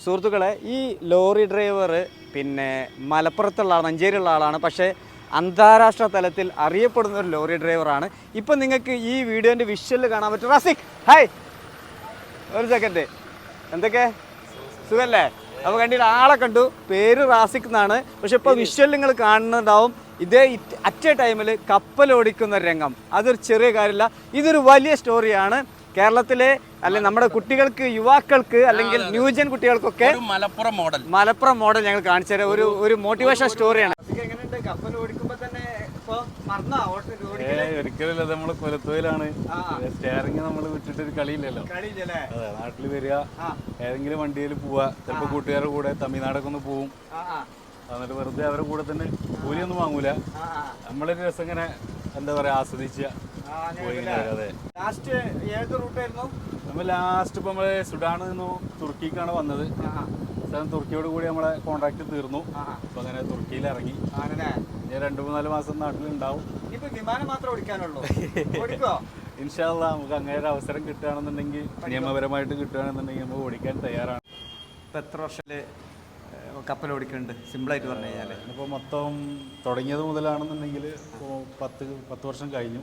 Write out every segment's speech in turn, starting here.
സുഹൃത്തുക്കളെ, ഈ lorry driver പിന്നെ മലപ്പുറത്തുള്ള ആളാണ്, മഞ്ചേരിയുള്ള ആളാണ്. പക്ഷേ അന്താരാഷ്ട്ര തലത്തിൽ അറിയപ്പെടുന്ന ഒരു ലോറി ഡ്രൈവറാണ്. ഇപ്പം നിങ്ങൾക്ക് ഈ വീഡിയോൻ്റെ വിഷ്വൽ കാണാൻ പറ്റും. റാസിക്, ഹായ്, ഒരു സെക്കൻഡ്. എന്തൊക്കെ സുഖല്ലേ? അപ്പോൾ കണ്ടിട്ട് ആളെ കണ്ടു, പേര് റാസിക് എന്നാണ്. പക്ഷെ ഇപ്പോൾ വിഷ്വൽ നിങ്ങൾ കാണുന്നുണ്ടാവും. ഇതേ അറ്റ് എ ടൈമിൽ കപ്പൽ ഓടിക്കുന്ന രംഗം, അതൊരു ചെറിയ കാര്യമില്ല, ഇതൊരു വലിയ സ്റ്റോറിയാണ്. കേരളത്തിലെ അല്ലെങ്കിൽ നമ്മുടെ കുട്ടികൾക്ക്, യുവാക്കൾക്ക്, അല്ലെങ്കിൽ ന്യൂജൻ കുട്ടികൾക്കൊക്കെ മലപ്പുറം മോഡൽ ഞങ്ങൾ കാണിച്ചു തരാം. ഒരു മോട്ടിവേഷൻ സ്റ്റോറിയാണ്. എങ്ങനെയുണ്ട് കപ്പൽ ഓടിക്കുമ്പോൾ തന്നെ? ഒരിക്കലല്ല, നമ്മള് കൊലത്തോയിലാണ്. സ്റ്റെയറിംഗ് നമ്മൾ വിട്ടിട്ടൊരു കളിയില്ലല്ലോ. അതെ, നാട്ടിൽ വരിക, ഏതെങ്കിലും വണ്ടിയിൽ പോവാ, ചിലപ്പോൾ കൂട്ടുകാരുടെ കൂടെ തമിഴ്നാടൊക്കെ ഒന്ന് പോവും. എന്നിട്ട് വെറുതെ അവരുടെ കൂടെ തന്നെ കൂലിയൊന്നും വാങ്ങൂല, നമ്മളൊരു രസം ഇങ്ങനെ എന്താ പറയാ ആസ്വദിച്ച. അതെ, നമ്മൾ ലാസ്റ്റ് ഇപ്പൊ നമ്മള് സുഡാനിൽ നിന്നും തുർക്കിക്കാണ് വന്നത്. തുർക്കിയോട് കൂടി നമ്മളെ കോൺട്രാക്ട് തീർന്നു. അപ്പൊ അങ്ങനെ തുർക്കിയിൽ ഇറങ്ങി. ഞാൻ 2-3 മാസം നാട്ടിലുണ്ടാവും. വിമാനം മാത്രം ഓടിക്കാനുള്ളൂ. ഇൻഷാ അല്ലാഹ് നമുക്ക് അങ്ങനെ ഒരു അവസരം കിട്ടുകയാണെന്നുണ്ടെങ്കിൽ, നിയമപരമായിട്ട് കിട്ടുകയാണെന്നുണ്ടെങ്കിൽ നമ്മൾ ഓടിക്കാൻ തയ്യാറാണ്. ഇപ്പൊ എത്ര വർഷത്തില് കപ്പൽ ഓടിക്കുന്നുണ്ട്? സിമ്പിളായിട്ട് പറഞ്ഞു കഴിഞ്ഞാൽ ഇപ്പോൾ മൊത്തം തുടങ്ങിയത് മുതലാണെന്നുണ്ടെങ്കിൽ ഇപ്പോൾ 10 വർഷം കഴിഞ്ഞു.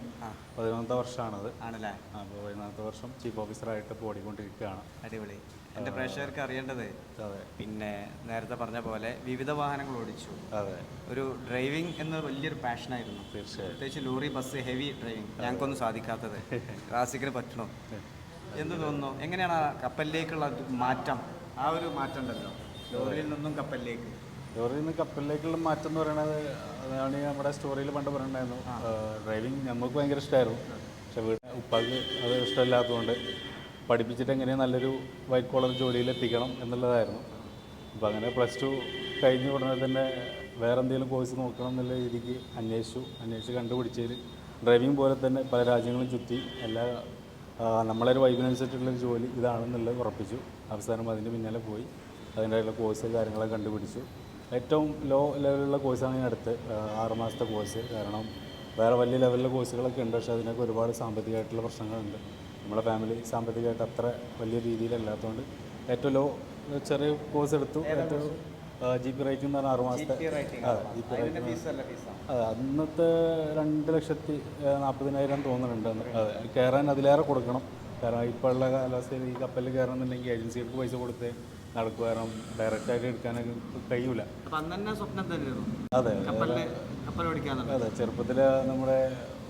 11ാമത്തെ വർഷമാണത് ആണല്ലേ. അപ്പോൾ 11ാമത്തെ വർഷം ചീഫ് ഓഫീസറായിട്ട് ഇപ്പോൾ ഓടിക്കൊണ്ടിരിക്കുകയാണ്. അടിപൊളി. എൻ്റെ പ്രേക്ഷകർക്ക് അറിയേണ്ടത്, അതെ, പിന്നെ നേരത്തെ പറഞ്ഞ പോലെ വിവിധ വാഹനങ്ങൾ ഓടിച്ചു. അതെ, ഒരു ഡ്രൈവിംഗ് എന്ന വലിയൊരു പാഷനായിരുന്നു. തീർച്ചയായും. പ്രത്യേകിച്ച് ലോറി, ബസ്, ഹെവി ഡ്രൈവിംഗ് ഞങ്ങൾക്കൊന്നും സാധിക്കാത്തത്. റാസിക്കിന് പറ്റണോ? എന്ത് തോന്നുന്നു? എങ്ങനെയാണ് ആ കപ്പലിലേക്കുള്ള മാറ്റം? ആ ഒരു മാറ്റം ഉണ്ടല്ലോ, ലോറിയിൽ നിന്നും കപ്പലിലേക്ക്. ലോറിയിൽ നിന്ന് കപ്പലിലേക്കുള്ള മാറ്റം എന്ന് പറയുന്നത്, അതാണ് നമ്മുടെ സ്റ്റോറിയിൽ പണ്ട് പറഞ്ഞിട്ടുണ്ടായിരുന്നു. ഡ്രൈവിംഗ് നമുക്ക് ഭയങ്കര ഇഷ്ടമായിരുന്നു. പക്ഷെ ഉപ്പാക്ക് അത് ഇഷ്ടമില്ലാത്തതുകൊണ്ട് പഠിപ്പിച്ചിട്ട് എങ്ങനെയാണ് നല്ലൊരു വൈറ്റ് കോളർ ജോലിയിൽ എത്തിക്കണം എന്നുള്ളതായിരുന്നു. അപ്പോൾ അങ്ങനെ +2 കഴിഞ്ഞ ഉടനെ തന്നെ വേറെ എന്തെങ്കിലും കോഴ്സ് നോക്കണം എന്നുള്ള രീതിക്ക് അന്വേഷിച്ച് കണ്ടുപിടിച്ചതിൽ ഡ്രൈവിംഗ് പോലെ തന്നെ പല രാജ്യങ്ങളും ചുറ്റി നമ്മളൊരു വൈബിനനുസരിച്ചുള്ളൊരു ജോലി ഇതാണെന്നുള്ളത് ഉറപ്പിച്ചു. അവസാനം അതിൻ്റെ പിന്നാലെ പോയി അതിൻ്റെയുള്ള കോഴ്സ് കാര്യങ്ങളൊക്കെ കണ്ടുപിടിച്ചു. ഏറ്റവും ലോ ലെവലിലുള്ള കോഴ്സാണ് ഞാൻ അടുത്ത് 6 മാസത്തെ കോഴ്സ്. കാരണം വേറെ വലിയ ലെവലിലെ കോഴ്സുകളൊക്കെ ഉണ്ട്, പക്ഷേ അതിനൊക്കെ ഒരുപാട് സാമ്പത്തികമായിട്ടുള്ള പ്രശ്നങ്ങളുണ്ട്. നമ്മുടെ ഫാമിലി സാമ്പത്തികമായിട്ട് അത്ര വലിയ രീതിയിലല്ലാത്തതുകൊണ്ട് ഏറ്റവും ലോ ചെറിയ കോഴ്സ് എടുത്തു. ഏറ്റവും GP റേറ്റിംഗ് എന്ന് പറഞ്ഞാൽ 6 മാസത്തെ. അതെ, GP റേറ്റിംഗ്. അതെ, അന്നത്തെ 2,40,000 തോന്നുന്നുണ്ട്. അതെ, കയറാൻ അതിലേറെ കൊടുക്കണം. കാരണം ഇപ്പോൾ ഉള്ള കാലാവസ്ഥയിൽ ഈ കപ്പലിൽ കയറണമെന്നുണ്ടെങ്കിൽ ഏജൻസികൾക്ക് പൈസ കൊടുത്ത് നടക്കുക. കാരണം ഡയറക്റ്റായിട്ട് എടുക്കാനൊക്കെ കഴിയൂല. അതെ അതെ, ചെറുപ്പത്തിൽ നമ്മുടെ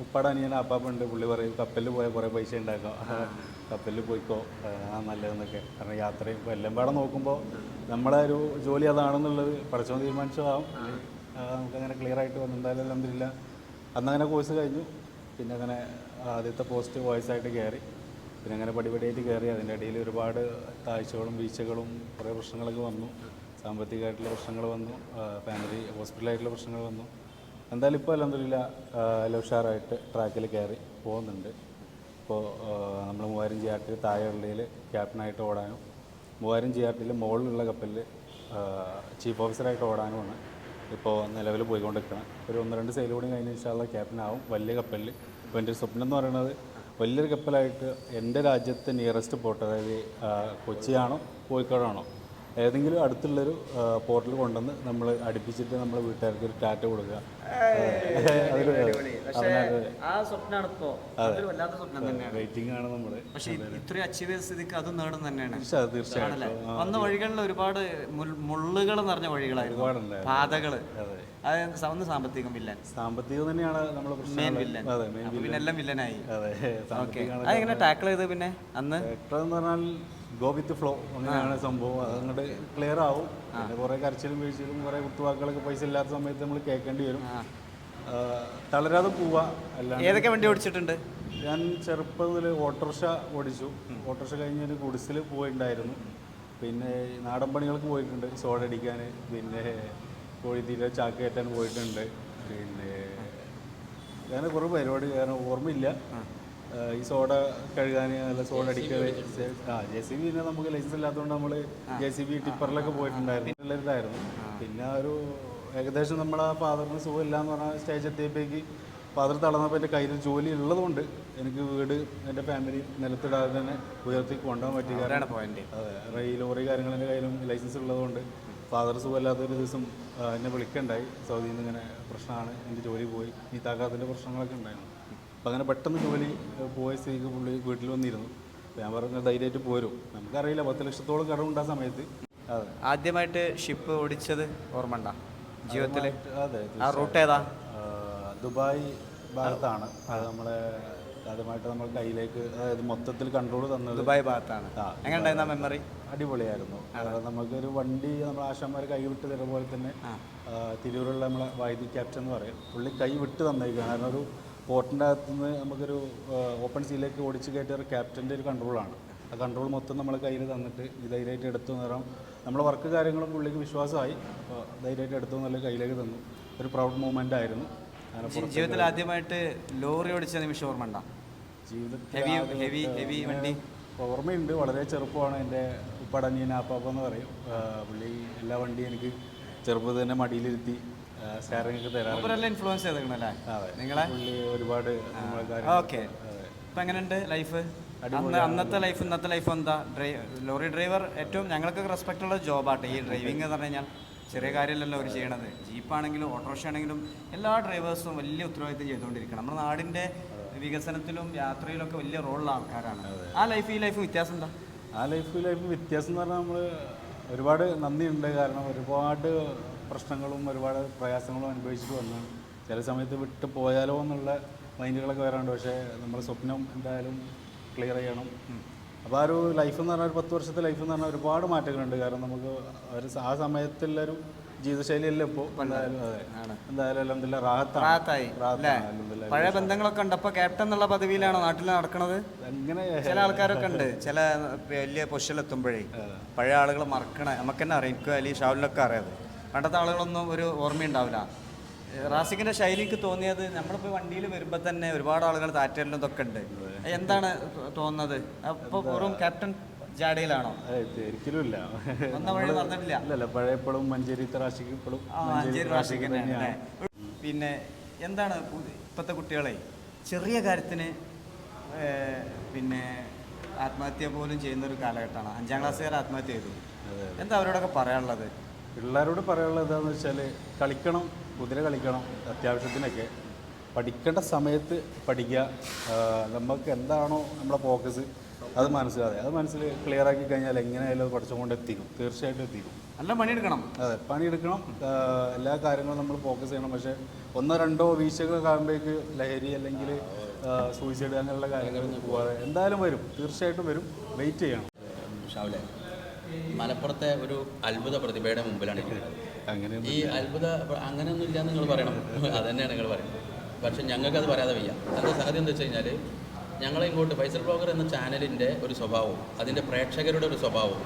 ഉപ്പാടെ അനിയൻ അപ്പാപ്പുണ്ട്, പുള്ളി പറയും കപ്പലിൽ പോയാൽ കുറേ പൈസ ഉണ്ടാക്കാം, കപ്പലിൽ പോയിക്കോ, നല്ലതെന്നൊക്കെ. കാരണം യാത്രയും ഇപ്പോൾ എല്ലാം പാടെ നോക്കുമ്പോൾ നമ്മുടെ ഒരു ജോലി അതാണെന്നുള്ളത് പഠിച്ചോ തീരുമാനിച്ചതാവും. നമുക്കങ്ങനെ ക്ലിയർ ആയിട്ട് വന്നിട്ടുണ്ടായാലും അൽഹംദുലില്ലാ അന്നങ്ങനെ കോഴ്സ് കഴിഞ്ഞു. പിന്നെ അങ്ങനെ ആദ്യത്തെ പോസ്റ്റ് വോയിസായിട്ട് കയറി. പിന്നെ അങ്ങനെ പടിപടിയായിട്ട് കയറി. അതിൻ്റെ ഇടയിൽ ഒരുപാട് താഴ്ചകളും വീഴ്ചകളും കുറേ പ്രശ്നങ്ങളൊക്കെ വന്നു. സാമ്പത്തികമായിട്ടുള്ള പ്രശ്നങ്ങൾ വന്നു, ഫാമിലി ഹോസ്പിറ്റലായിട്ടുള്ള പ്രശ്നങ്ങൾ വന്നു. എന്തായാലും ഇപ്പോൾ അൽഹംദുലില്ലാ എല്ലാം ഉഷാറായിട്ട് ട്രാക്കിൽ കയറി പോകുന്നുണ്ട്. ഇപ്പോൾ നമ്മൾ 3000 GRT താഴെയുള്ളതിൽ ക്യാപ്റ്റനായിട്ട് ഓടാനും 3000 GRT മുകളിലുള്ള കപ്പലിൽ ചീഫ് ഓഫീസറായിട്ട് ഓടാനുമാണ് ഇപ്പോൾ നിലവിൽ പോയിക്കൊണ്ടിരിക്കണം. ഒരു 1-2 സെയിൽ കൂടി കഴിഞ്ഞ ഇൻഷാ അല്ലാഹ് ക്യാപ്റ്റനാവും വലിയ കപ്പലിൽ. ഇപ്പോൾ എൻ്റെ സ്വപ്നം എന്ന് പറയുന്നത് വലിയൊരു കപ്പലായിട്ട് എൻ്റെ രാജ്യത്തെ നിയറസ്റ്റ് പോർട്ട്, അതായത് കൊച്ചിയാണോ കോഴിക്കോടാണോ ഏതെങ്കിലും അടുത്തുള്ളൊരു പോർട്ടിൽ കൊണ്ടുവന്ന് നമ്മൾ അടുപ്പിച്ചിട്ട് നമ്മൾ വീട്ടുകാർക്ക് ഒരു ടാറ്റ കൊടുക്കുക. വെയിറ്റിംഗ് ആണ് നമ്മൾ. തീർച്ചയായിട്ടും വന്ന വഴികളിൽ ഒരുപാട് മുള്ളുകൾ നിറഞ്ഞ വഴികളായിരുന്നു, പാതകള്. ഒന്ന് സാമ്പത്തികം തന്നെയാണ് നമ്മുടെ മെയിൻ വില്ലൻ. എല്ലാം വില്ലനായി. അതെങ്ങനെ ടാക്കിൾ ചെയ്ത്? പിന്നെ അന്ന് എന്ന് പറഞ്ഞാൽ ഗോ വിത്ത് ഫ്ലോ അങ്ങനെയാണ് സംഭവം. അതങ്ങോട്ട് ക്ലിയർ ആവും. പിന്നെ കുറേ കരച്ചിലും വീഴ്ചയിലും കുറേ കുത്തുവാക്കുകളൊക്കെ പൈസ ഇല്ലാത്ത സമയത്ത് നമ്മൾ കേൾക്കേണ്ടി വരും. തളരാതെ പോവുക. അല്ലാണ്ട് ഏതൊക്കെ വണ്ടി ഓടിച്ചിട്ടുണ്ട്? ഞാൻ ചെറുപ്പത്തിൽ ഓട്ടോറിക്ഷ ഓടിച്ചു. ഓട്ടോറിക്ഷ കഴിഞ്ഞൊരു ഗുഡ്സിൽ പോയിട്ടുണ്ടായിരുന്നു. പിന്നെ നാടൻ പണികൾക്ക് പോയിട്ടുണ്ട്, സോഡ അടിക്കാൻ, പിന്നെ കോഴിത്തീറ്റ ചാക്ക് കയറ്റാൻ പോയിട്ടുണ്ട്. പിന്നെ അങ്ങനെ കുറേ പരിപാടി, കാരണം ഓർമ്മയില്ല. ഈ സോഡ കഴുകാൻ, നല്ല സോഡ അടിക്കുക. JCB പിന്നെ നമുക്ക് ലൈസൻസ് ഇല്ലാത്തതുകൊണ്ട് നമ്മൾ JCB ടിപ്പറിലൊക്കെ പോയിട്ടുണ്ടായിരുന്നു. നല്ലൊരിതായിരുന്നു. പിന്നെ ഒരു ഏകദേശം നമ്മളെ ഫാദറിന് സുഖമില്ല എന്ന് പറഞ്ഞാൽ സ്റ്റേജ് എത്തിയപ്പോഴേക്ക് ഫാദർ തളർന്നപ്പോൾ എൻ്റെ കയ്യിൽ ജോലി ഉള്ളതുകൊണ്ട് എനിക്ക് വീട് എൻ്റെ ഫാമിലി നിലത്തിടാതെ തന്നെ ഉയർത്തി കൊണ്ടുപോകാൻ പറ്റി. കാരണം പോയിന്റ്. അതെ, ഈ ലോറി കാര്യങ്ങൾ എൻ്റെ കയ്യിലും ലൈസൻസ് ഉള്ളതുകൊണ്ട് ഫാദർ സുഖമില്ലാത്തൊരു ദിവസം എന്നെ വിളിക്കണ്ടായി. സൗദിയിൽ നിന്ന് ഇങ്ങനെ പ്രശ്നമാണ്, എൻ്റെ ജോലി പോയി, ഈ താക്കാത്തിൻ്റെ പ്രശ്നങ്ങളൊക്കെ ഉണ്ടായിരുന്നു. അപ്പോൾ അങ്ങനെ പെട്ടെന്ന് ജോലി പോയ സ്ഥിതിക്ക് പുള്ളി വീട്ടിൽ വന്നിരുന്നു. ഞാൻ പറഞ്ഞ ധൈര്യമായിട്ട് പോരും, നമുക്കറിയില്ല 10 ലക്ഷത്തോളം കടമുണ്ട് ആ സമയത്ത്. അതെ, ആദ്യമായിട്ട് ഷിപ്പ് ഓടിച്ചത് ഓർമ്മ ഉണ്ടോ ജീവിതത്തിൽ? അതെ, ആ റൂട്ട് ഏതാ? ദുബായ് ഭാഗത്താണ് അത്. നമ്മളെ ആദ്യമായിട്ട് നമ്മൾ കയ്യിലേക്ക്, അതായത് മൊത്തത്തിൽ കൺട്രോൾ തന്നത് ദുബായ് ഭാഗത്താണ്. എങ്ങനെ ഉണ്ടായിരുന്ന മെമ്മറി? അടിപൊളിയായിരുന്നു. നമുക്കൊരു വണ്ടി നമ്മൾ ആശാന്മാർ കൈ വിട്ട് തരുന്ന പോലെ തന്നെ തിരൂരുള്ള നമ്മളെ വൈദ്യുതി ക്യാപ്റ്റൻ എന്ന് പറയും, പുള്ളി കൈ വിട്ട് തന്നേക്കാണ്. കാരണം ഒരു പോർട്ടിൻ്റെ അകത്തുനിന്ന് നമുക്കൊരു ഓപ്പൺ സീയിലേക്ക് ഓടിച്ച് കയറ്റിയ ഒരു ക്യാപ്റ്റൻ്റെ ഒരു കൺട്രോളാണ്. ആ കൺട്രോൾ മൊത്തം നമ്മളെ കയ്യിൽ തന്നിട്ട് ഈ ധൈര്യമായിട്ട് എടുത്തു നേരം നമ്മളെ വർക്ക് കാര്യങ്ങളും പുള്ളിക്ക് വിശ്വാസമായി. അപ്പോൾ ധൈര്യമായിട്ട് എടുത്തു നല്ല കയ്യിലേക്ക് തന്നു. ഒരു പ്രൗഡ് മൂമെൻ്റ് ആയിരുന്നു. ജീവിതത്തിൽ ആദ്യമായിട്ട് ലോറി ഓടിച്ച നിമിഷം ഓർമ്മ ഉണ്ടോ? ജീവിതത്തിൽ വണ്ടി ഓർമ്മയുണ്ട്. വളരെ ചെറുപ്പമാണ്. എൻ്റെ ഉപ്പടനീന അപ്പാപ്പ എന്ന് പറയും, പുള്ളി എല്ലാ വണ്ടിയും എനിക്ക് ചെറുപ്പത്തിൽ തന്നെ മടിയിലിരുത്തി സ്റ്റാറിംഗ് ഒക്കെ തരാറുണ്ട്. ഇൻഫ്ലുവൻസ് ചെയ്തേക്കണല്ലേ നിങ്ങളെ? പുള്ളി ഒരുപാട്. ഓക്കെ, ഇപ്പം എങ്ങനെയുണ്ട് ലൈഫ്? അന്നത്തെ ലൈഫ് ഇന്നത്തെ ലൈഫ് എന്താ? ലോറി ഡ്രൈവർ ഏറ്റവും ഞങ്ങൾക്ക് റെസ്പെക്റ്റ് ഉള്ള ജോബാട്ടെ ഈ ഡ്രൈവിംഗ് എന്ന് പറഞ്ഞു കഴിഞ്ഞാൽ. ചെറിയ കാര്യമല്ലല്ലോ അവർ ചെയ്യണത്. ജീപ്പാണെങ്കിലും ഓട്ടോറിക്ഷ ആണെങ്കിലും എല്ലാ ഡ്രൈവേഴ്സും വലിയ ഉത്തരവാദിത്വം ചെയ്തുകൊണ്ടിരിക്കണം. നമ്മുടെ നാടിൻ്റെ വികസനത്തിലും യാത്രയിലൊക്കെ വലിയ റോളുള്ള ആൾക്കാരാണ്. ആ ലൈഫ് ഈ ലൈഫ് വ്യത്യാസം എന്താ? ആ ലൈഫ് വ്യത്യാസം എന്ന് പറഞ്ഞാൽ നമ്മൾ ഒരുപാട് നന്ദിയുണ്ട്. കാരണം ഒരുപാട് പ്രശ്നങ്ങളും ഒരുപാട് പ്രയാസങ്ങളും അനുഭവിച്ചിട്ട് വന്നു. ചില സമയത്ത് വിട്ട് പോയാലോ എന്നുള്ള മൈൻഡുകളൊക്കെ വരാറുണ്ട്. പക്ഷേ നമ്മുടെ സ്വപ്നം എന്തായാലും ക്ലിയർ ചെയ്യണം. അപ്പോൾ ആ ഒരു ലൈഫ് എന്ന് പറഞ്ഞാൽ ഒരു 10 വർഷത്തെ ലൈഫ് എന്ന് പറഞ്ഞാൽ ഒരുപാട് മാറ്റങ്ങളുണ്ട്. കാരണം നമുക്ക് ആ സമയത്തുള്ളൊരു ജീവിതശൈലിയല്ല ഇപ്പോൾ. എന്തായാലും അൽഹംദുലില്ലാ റാഹത്തായി. പഴയ ബന്ധങ്ങളൊക്കെ ഉണ്ട്. അപ്പോൾ ക്യാപ്റ്റൻ എന്നുള്ള പദവിയിലാണോ നാട്ടിൽ നടക്കുന്നത്? അങ്ങനെ ചില ആൾക്കാരൊക്കെ ഉണ്ട്, ചില വലിയ പൊസിഷനിലെത്തുമ്പോഴേ പഴയ ആളുകൾ മറക്കണേ. നമുക്ക് തന്നെ അറിയാം, എനിക്ക് അല്ലെങ്കിൽ ഷാവിലൊക്കെ അറിയാം. പണ്ടത്തെ ആളുകളൊന്നും ഒരു ഓർമ്മയുണ്ടാവില്ല. റാസിക്കിൻ്റെ ശൈലിക്ക് തോന്നിയത് നമ്മളിപ്പോൾ വണ്ടിയിൽ വരുമ്പോൾ തന്നെ ഒരുപാട് ആളുകൾ താറ്റലും ഇതൊക്കെ ഉണ്ട്. എന്താണ് തോന്നുന്നത്? അപ്പോൾ വെറും ക്യാപ്റ്റൻ ജാഡയിലാണോ? ഒരിക്കലും ഇല്ല, ഒന്നും വഴി നടന്നിട്ടില്ല. ഇല്ലല്ല, പഴയപ്പോഴും മഞ്ചേരി റാഷിക്ക് ഇപ്പോഴും മഞ്ചേരി റാഷിക്ക് തന്നെയാണ്. പിന്നെ എന്താണ് ഇപ്പോഴത്തെ കുട്ടികളെ ചെറിയ കാര്യത്തിന് പിന്നെ ആത്മഹത്യ പോലും ചെയ്യുന്നൊരു കാലഘട്ടമാണ്. 5ാം ക്ലാസ്സുകാർ ആത്മഹത്യ ചെയ്തു. എന്താ അവരോടൊക്കെ പറയാനുള്ളത്? പിള്ളേരോട് പറയാനുള്ളത് എന്താണെന്ന് വെച്ചാൽ കളിക്കണം, കുതിര കളിക്കണം, അത്യാവശ്യത്തിനൊക്കെ പഠിക്കേണ്ട സമയത്ത് പഠിക്കുക. നമുക്ക് എന്താണോ നമ്മളെ ഫോക്കസ് അത് മനസ്സിൽ ക്ലിയർ ആക്കി കഴിഞ്ഞാൽ എങ്ങനെയായാലും പഠിച്ചും കൊണ്ട് എത്തിക്കും, തീർച്ചയായിട്ടും എത്തിക്കും. നല്ല പണിയെടുക്കണം. അതെ, പണിയെടുക്കണം. എല്ലാ കാര്യങ്ങളും നമ്മൾ ഫോക്കസ് ചെയ്യണം. പക്ഷേ 1-2 വീഴ്ചകൾ കാണുമ്പോഴേക്ക് ലഹരി അല്ലെങ്കിൽ സൂയിസൈഡ് അങ്ങനെയുള്ള കാര്യങ്ങൾ പോകാതെ എന്തായാലും വരും, തീർച്ചയായിട്ടും വരും. വെയിറ്റ് ചെയ്യണം. ഷാവിലെ, മലപ്പുറത്തെ ഒരു അത്ഭുത പ്രതിഭയുടെ മുമ്പിലാണ് ഇരിക്കുന്നത്. ഈ അത്ഭുത അങ്ങനെയൊന്നും ഇല്ലയെന്ന് നിങ്ങൾ പറയണം, അത് തന്നെയാണ് നിങ്ങൾ പറയുന്നത്. പക്ഷെ ഞങ്ങൾക്കത് പറയാതെ വയ്യ. എന്താ സംഗതി എന്താ വെച്ച് കഴിഞ്ഞാൽ, ഞങ്ങളിങ്ങോട്ട് ഫൈസൽ ബ്ലോഗർ എന്ന ചാനലിൻ്റെ ഒരു സ്വഭാവവും അതിൻ്റെ പ്രേക്ഷകരുടെ ഒരു സ്വഭാവവും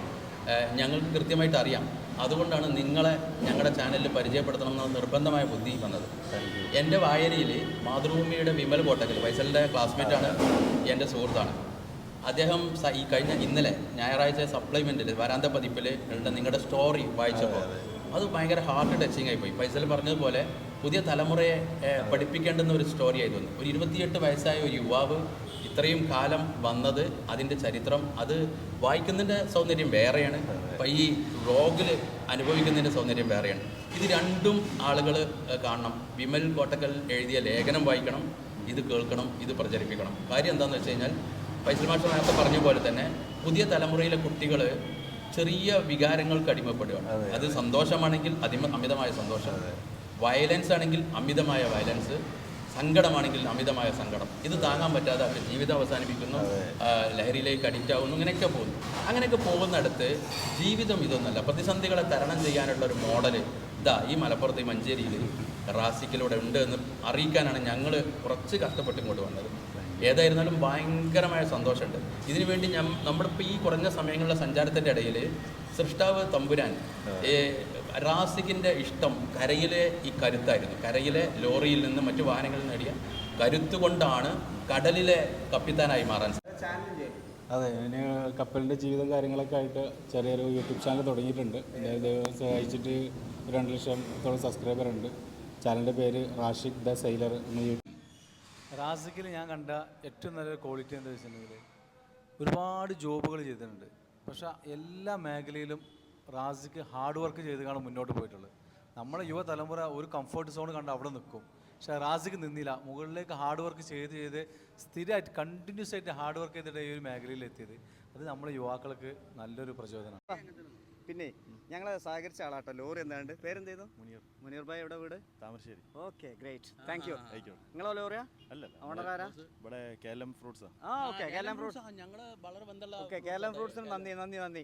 ഞങ്ങൾക്ക് കൃത്യമായിട്ട് അറിയാം. അതുകൊണ്ടാണ് നിങ്ങളെ ഞങ്ങളുടെ ചാനലിൽ പരിചയപ്പെടുത്തണം എന്ന നിർബന്ധമായ ബുദ്ധി വന്നത്. എൻ്റെ വായനയിൽ മാതൃഭൂമിയുടെ വിമൽ കോട്ടക്കൽ, ഫൈസലിൻ്റെ ക്ലാസ്മേറ്റാണ്, എൻ്റെ സുഹൃത്താണ്. അദ്ദേഹം ഈ കഴിഞ്ഞ ഇന്നലെ ഞായറാഴ്ച സപ്ലിമെൻറ്റിൽ വരാന്ത പതിപ്പിൽ നിങ്ങളുടെ സ്റ്റോറി വായിച്ചപ്പോൾ അത് ഭയങ്കര ഹാർട്ട് ടച്ചിങ് ആയിപ്പോയി. ഫൈസൽ പറഞ്ഞതുപോലെ പുതിയ തലമുറയെ പഠിപ്പിക്കേണ്ടുന്ന ഒരു സ്റ്റോറി ആയി തോന്നി. ഒരു 28 വയസ്സായ ഒരു യുവാവ് ഇത്രയും കാലം വന്നത്, അതിൻ്റെ ചരിത്രം, അത് വായിക്കുന്നതിൻ്റെ സൗന്ദര്യം വേറെയാണ്, അപ്പം ഈ വ്ളോഗിൽ അനുഭവിക്കുന്നതിൻ്റെ സൗന്ദര്യം വേറെയാണ്. ഇത് രണ്ടും ആളുകൾ കാണണം. വിമൽ കോട്ടക്കൽ എഴുതിയ ലേഖനം വായിക്കണം, ഇത് കേൾക്കണം, ഇത് പ്രചരിപ്പിക്കണം. കാര്യം എന്താണെന്ന് വെച്ച് കഴിഞ്ഞാൽ, ഫൈസൽ മാസ്റ്റർ നേരത്തെ പറഞ്ഞ പോലെ തന്നെ പുതിയ തലമുറയിലെ കുട്ടികൾ ചെറിയ വികാരങ്ങൾക്ക് അടിമപ്പെടുകയാണ്. അത് സന്തോഷമാണെങ്കിൽ അമിതമായ സന്തോഷം, വയലൻസ് ആണെങ്കിൽ അമിതമായ വയലൻസ്, സങ്കടമാണെങ്കിൽ അമിതമായ സങ്കടം. ഇത് താങ്ങാൻ പറ്റാതെ അവർ ജീവിതം അവസാനിപ്പിക്കുന്നു, ലഹരിയിലേക്ക് അഡിക്റ്റ് ആകുന്നു, ഇങ്ങനെയൊക്കെ പോകുന്നു. അങ്ങനെയൊക്കെ പോകുന്നിടത്ത് ജീവിതം ഇതൊന്നുമല്ല. പ്രതിസന്ധികളെ തരണം ചെയ്യാനുള്ള ഒരു മോഡൽ ഈ മലപ്പുറത്ത് ഈ മഞ്ചേരിയിൽ റാസിക്കിലൂടെ ഉണ്ട് എന്ന് അറിയിക്കാനാണ് ഞങ്ങൾ കുറച്ച് കഷ്ടപ്പെട്ട് ഇങ്ങോട്ട് വന്നത്. ഏതായിരുന്നാലും ഭയങ്കരമായ സന്തോഷമുണ്ട്. ഇതിനുവേണ്ടി നമ്മളിപ്പോൾ ഈ കുറഞ്ഞ സമയങ്ങളിലെ സഞ്ചാരത്തിൻ്റെ ഇടയിൽ സൃഷ്ടാവ് തമ്പുരാൻ റാസിക്കിൻ്റെ ഇഷ്ടം കരയിലെ ഈ കരുത്തായിരുന്നു. കരയിലെ ലോറിയിൽ നിന്ന് മറ്റു വാഹനങ്ങളിൽ നേടിയ കരുത്ത് കൊണ്ടാണ് കടലിലെ കപ്പിത്താനായി മാറാൻ. അതെ, ഞാൻ കപ്പലിൻ്റെ ജീവിതം കാര്യങ്ങളൊക്കെ ആയിട്ട് ചെറിയൊരു യൂട്യൂബ് ചാനൽ തുടങ്ങിയിട്ടുണ്ട്. അതായത് സഹായിച്ചിട്ട് 2 ലക്ഷത്തോളം സബ്സ്ക്രൈബർ ഉണ്ട്. ചാനലിൻ്റെ പേര് റാഷിഖ് ദ സെയിലർ എന്ന് റാസിക്കിൽ ഞാൻ കണ്ട ഏറ്റവും നല്ലൊരു ക്വാളിറ്റി എന്താ വെച്ചിട്ടുണ്ടെങ്കിൽ ഒരുപാട് ജോബുകൾ ചെയ്തിട്ടുണ്ട്. പക്ഷേ എല്ലാ മേഖലയിലും റാസിക്ക് ഹാർഡ് വർക്ക് ചെയ്താണ് മുന്നോട്ട് പോയിട്ടുള്ളത്. നമ്മുടെ യുവതലമുറ ഒരു കംഫർട്ട് സോൺ കണ്ട് അവിടെ നിൽക്കും. പക്ഷേ റാസിക്ക് നിന്നില്ല, മുകളിലേക്ക് ഹാർഡ് വർക്ക് ചെയ്ത് സ്ഥിരമായിട്ട് കണ്ടിന്യൂസ് ആയിട്ട് ഹാർഡ് വർക്ക് ചെയ്തിട്ട് ഈ ഒരു മേഖലയിൽ എത്തിയത്. അത് നമ്മുടെ യുവാക്കൾക്ക് നല്ലൊരു പ്രചോദനമാണ്. പിന്നെ ഞങ്ങൾ സഹകരിച്ച ആളാട്ടോ. ലോറി എന്താണ്ട് പേരെന്ത് ചെയ്തു? മുനീർ ഭായ്. എവിടെ വീട്? Thamarassery. Okay, great, thank you. നിങ്ങളോ ലോറിയാ? അല്ല, ഓണറാരാ? ഇവിടെ കേലം ഫ്രൂട്ട്സാ. Okay, കേലം fruits. ഞങ്ങൾ വളരെ ബന്ധമുള്ള ഓക്കെ, കേലം ഫ്രൂട്ട്സിന് നന്ദി.